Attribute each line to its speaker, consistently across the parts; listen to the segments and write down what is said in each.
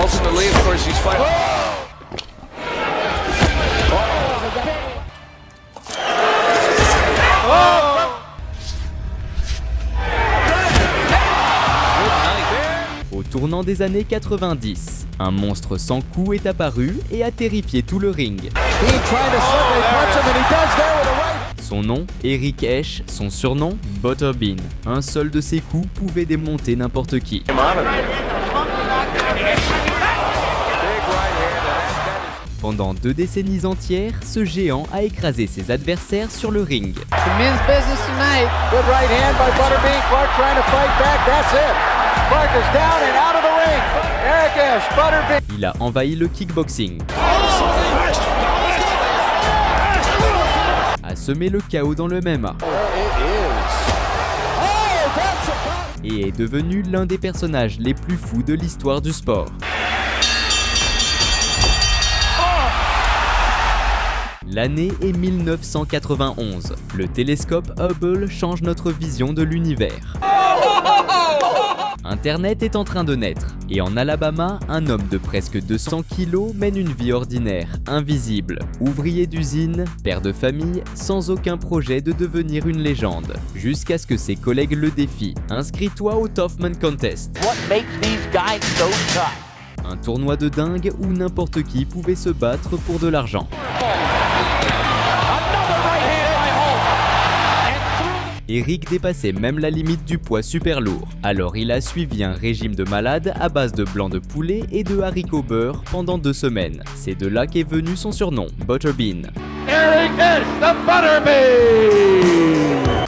Speaker 1: Ultimately, of course, he's fighting.
Speaker 2: Au tournant des années 90, un monstre sans cou est apparu et a terrifié tout le ring. Son nom, Eric Esch, son surnom, Butterbean. Un seul de ses coups pouvait démonter n'importe qui. Pendant 2 décennies entières, ce géant a écrasé ses adversaires sur le ring. Il a envahi le kickboxing, a semé le chaos dans le MMA et est devenu l'un des personnages les plus fous de l'histoire du sport. L'année est 1991. Le télescope Hubble change notre vision de l'univers. Internet est en train de naître, et en Alabama, un homme de presque 200 kilos mène une vie ordinaire, invisible, ouvrier d'usine, père de famille, sans aucun projet de devenir une légende, jusqu'à ce que ses collègues le défient. Inscris-toi au Toughman Contest. Un tournoi de dingue où n'importe qui pouvait se battre pour de l'argent. Eric dépassait même la limite du poids super lourd, alors il a suivi un régime de malade à base de blanc de poulet et de haricots beurre pendant 2 semaines. C'est de là qu'est venu son surnom, Butterbean.
Speaker 1: Eric Esch, the Butterbean!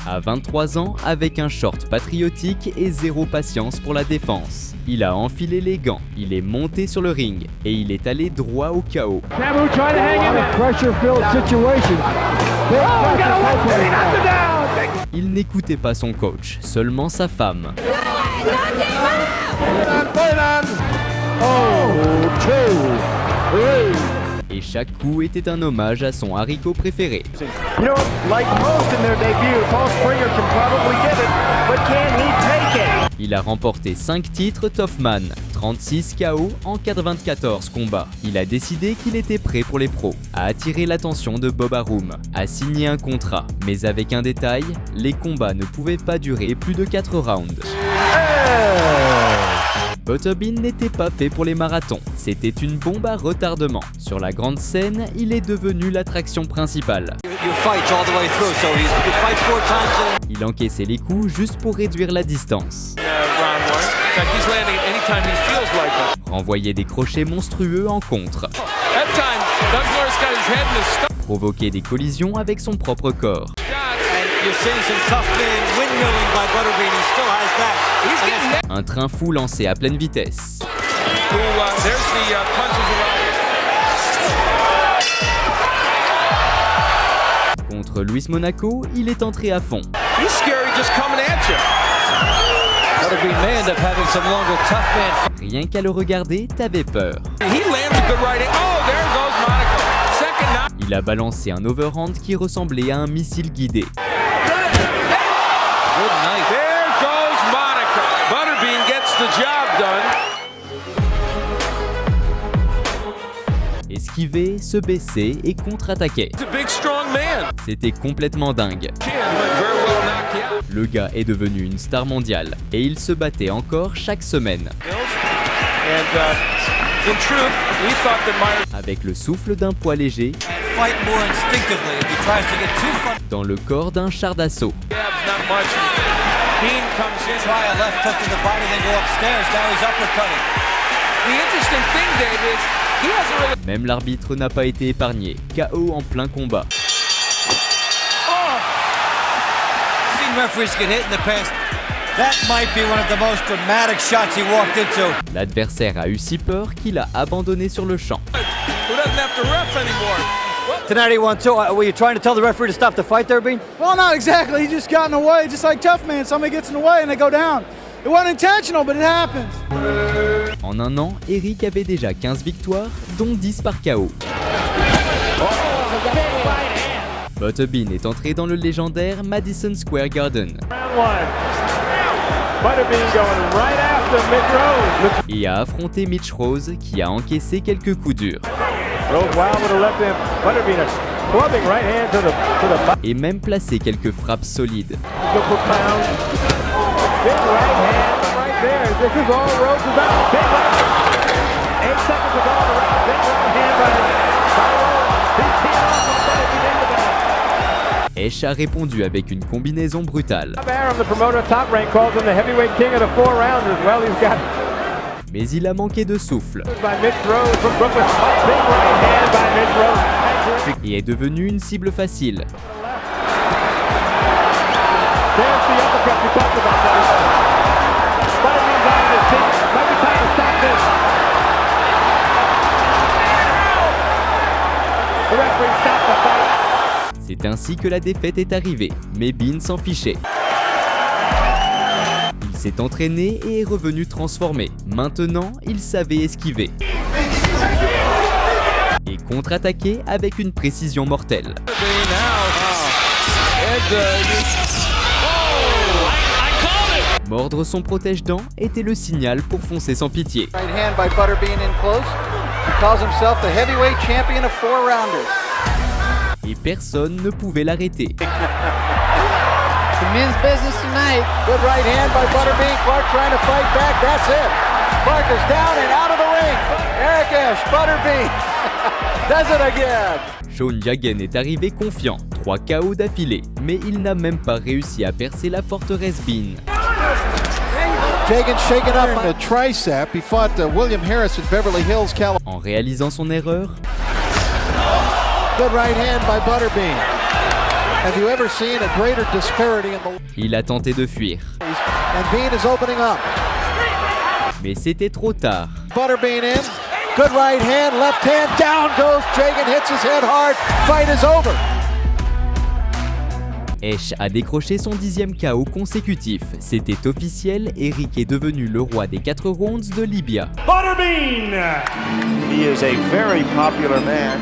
Speaker 2: À 23 ans, avec un short patriotique et zéro patience pour la défense. Il a enfilé les gants, il est monté sur le ring et il est allé droit au chaos. Il n'écoutait pas son coach, seulement sa femme. Et chaque coup était un hommage à son haricot préféré. Il a remporté 5 titres Toughman, 36 KO en 94 combats. Il a décidé qu'il était prêt pour les pros, a attiré l'attention de Bob Arum, a signé un contrat, mais avec un détail, les combats ne pouvaient pas durer plus de 4 rounds. Butterbean n'était pas fait pour les marathons, c'était une bombe à retardement. Sur la grande scène, il est devenu l'attraction principale. Il encaissait les coups juste pour réduire la distance. Renvoyait des crochets monstrueux en contre. Provoquait des collisions avec son propre corps. Un train fou lancé à pleine vitesse. Contre Luis Monaco, il est entré à fond. Rien qu'à le regarder, t'avais peur. Il a balancé un overhand qui ressemblait à un missile guidé. Esquiver, se baisser et contre-attaquer. C'était complètement dingue. Le gars est devenu une star mondiale et il se battait encore chaque semaine. Avec le souffle d'un poids léger dans le corps d'un char d'assaut. Même l'arbitre n'a pas été épargné, KO en plein combat. L'adversaire a eu si peur qu'il a abandonné sur le champ.
Speaker 3: Tonight he won too. Were you trying to tell the referee to stop the fight there, Bean?
Speaker 4: Well, not exactly. He just got in the way, just like Toughman. Somebody gets in the way and they go down. It wasn't intentional, but it happens.
Speaker 2: En un an, Eric avait déjà 15 victoires, dont 10 par KO. Butterbean est entré dans le légendaire Madison Square Garden.
Speaker 5: Butterbean going right after Mitch Rose.
Speaker 2: et a affronté Mitch Rose qui a encaissé quelques coups durs.
Speaker 5: Rose wild with a left hand. Butterbean a clubbing right hand to the body.
Speaker 2: Et même placé quelques frappes solides.
Speaker 5: Good for Pound. Big right hand right there. This is all Rose is up. Big right. 8 seconds to go in the round. Big right hand by Rose. He's teeing off on Butterbean into that.
Speaker 2: Esch a répondu avec une combinaison brutale.
Speaker 5: Arum, the promoter of Top Rank, calls him the heavyweight king of the 4-rounders. Well, he's got
Speaker 2: Mais il a manqué de souffle
Speaker 5: by Mitch Rose from Brooklyn. Big right hand by Mitch Rose.
Speaker 2: et est devenu une cible facile.
Speaker 5: There's the uppercut we talked about. Butterbean's on his feet. Might be time to stop this. The referee stopped the fight.
Speaker 2: C'est ainsi que la défaite est arrivée, mais Bean s'en fichait. Il s'est entraîné et est revenu transformé. Maintenant, il savait esquiver. Et contre-attaquer avec une précision mortelle. Mordre son protège-dents était le signal pour foncer sans pitié.
Speaker 3: Right hand by Butterbean in close. He calls himself the heavyweight champion of 4-rounders.
Speaker 2: Et personne ne pouvait l'arrêter.
Speaker 3: The men's business tonight. Good right hand by Butterbean. Clark trying to fight back. That's it. Clark is down and out of the ring. Eric Esch, Butterbean does it again.
Speaker 2: Sean Yagen est arrivé confiant, 3 KO d'affilée, mais il n'a même pas réussi à percer la forteresse Bean.
Speaker 6: Jagan shaken up in the tricep. He fought William Harris in Beverly Hills, California.
Speaker 2: En réalisant son erreur,
Speaker 6: Good right hand by Butterbean. Have you ever seen a greater disparity in the...
Speaker 2: il a tenté de fuir.
Speaker 6: And Bean is opening up.
Speaker 2: Mais c'était trop tard.
Speaker 6: Butterbean in. Good right hand, left hand, down goes Jagan, hits his head hard. Fight is over.
Speaker 2: Esch a décroché son 10e KO consécutif. C'était officiel, Eric est devenu le roi des 4 rounds de Libya.
Speaker 5: Butterbean!
Speaker 7: He is a very popular man.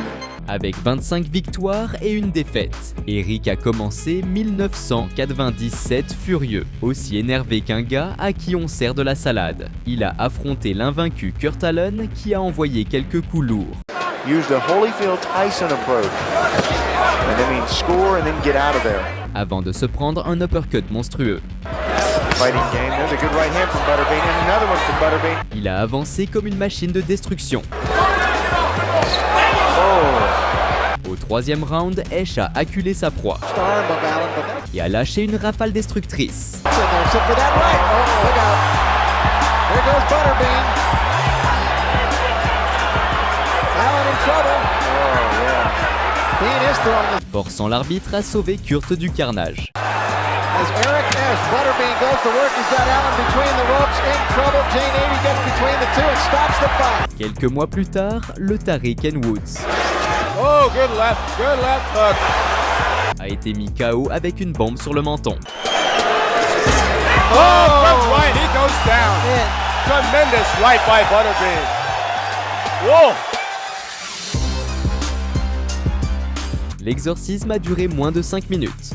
Speaker 2: Avec 25 victoires et une défaite, Eric a commencé 1997 furieux, aussi énervé qu'un gars à qui on sert de la salade. Il a affronté l'invaincu Kurt Allen qui a envoyé quelques coups lourds.
Speaker 7: Use the Holyfield Tyson approach. And that means score and then get out of there.
Speaker 2: Avant de se prendre un uppercut monstrueux.
Speaker 7: Fighting game. There's a good right hand from Butterbean and another one from Butterbean.
Speaker 2: Il a avancé comme une machine de destruction. Au 3e round, Esch a acculé sa proie et a lâché une rafale destructrice. Forçant l'arbitre à sauver Kurt du carnage. Quelques mois plus tard, le taré Ken Woods
Speaker 1: Oh, good left hook.
Speaker 2: a été mis KO avec une bombe sur le menton.
Speaker 1: Oh, from right, he goes down. Tremendous right by Butterbean. Whoa.
Speaker 2: L'exorcisme a duré moins de 5 minutes.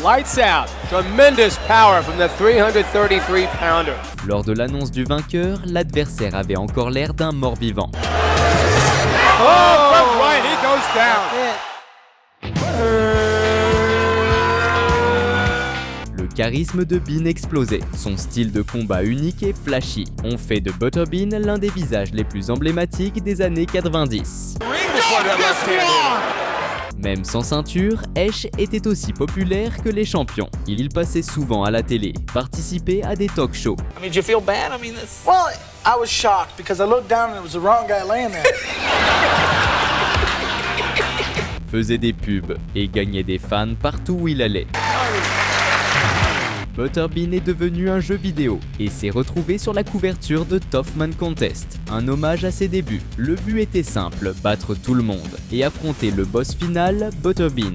Speaker 1: Lights out. Tremendous power from the 333-pounder.
Speaker 2: Lors de l'annonce du vainqueur, l'adversaire avait encore l'air d'un mort-vivant.
Speaker 1: Oh, from right, he goes down.
Speaker 2: Le charisme de Bean explosait. Son style de combat unique et flashy ont fait de Butterbean l'un des visages les plus emblématiques des années 90. Même sans ceinture, Esch était aussi populaire que les champions. Il passait souvent à la télé, participait à des talk shows.
Speaker 8: I mean, did you feel bad? I mean, this.
Speaker 4: Well, I was shocked because I looked down and it was the wrong guy laying there.
Speaker 2: Faisait des pubs et gagnait des fans partout où il allait. Butterbean est devenu un jeu vidéo et s'est retrouvé sur la couverture de Toughman Contest, un hommage à ses débuts. Le but était simple, battre tout le monde et affronter le boss final, Butterbean.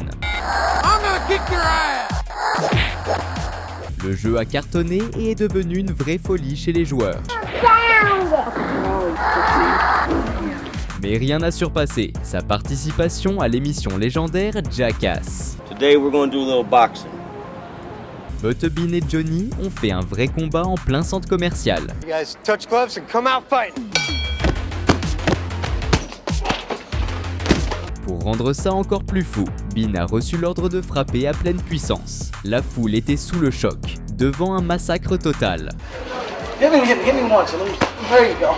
Speaker 2: Le jeu a cartonné et est devenu une vraie folie chez les joueurs. Mais rien n'a surpassé sa participation à l'émission légendaire Jackass.
Speaker 9: Today we're going to do a little boxing.
Speaker 2: Butterbean et Johnny ont fait un vrai combat en plein centre commercial.
Speaker 1: You guys touch gloves and come out fighting.
Speaker 2: Pour rendre ça encore plus fou, Bean a reçu l'ordre de frapper à pleine puissance. La foule était sous le choc, devant un massacre total.
Speaker 3: Give me once. There you go.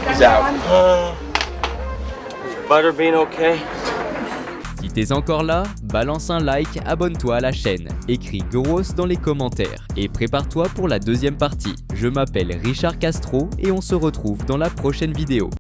Speaker 1: He's out. Butterbean okay?
Speaker 2: Si t'es encore là, balance un like, abonne-toi à la chaîne, écris Gross dans les commentaires et prépare-toi pour la deuxième partie. Je m'appelle Richard Castro et on se retrouve dans la prochaine vidéo.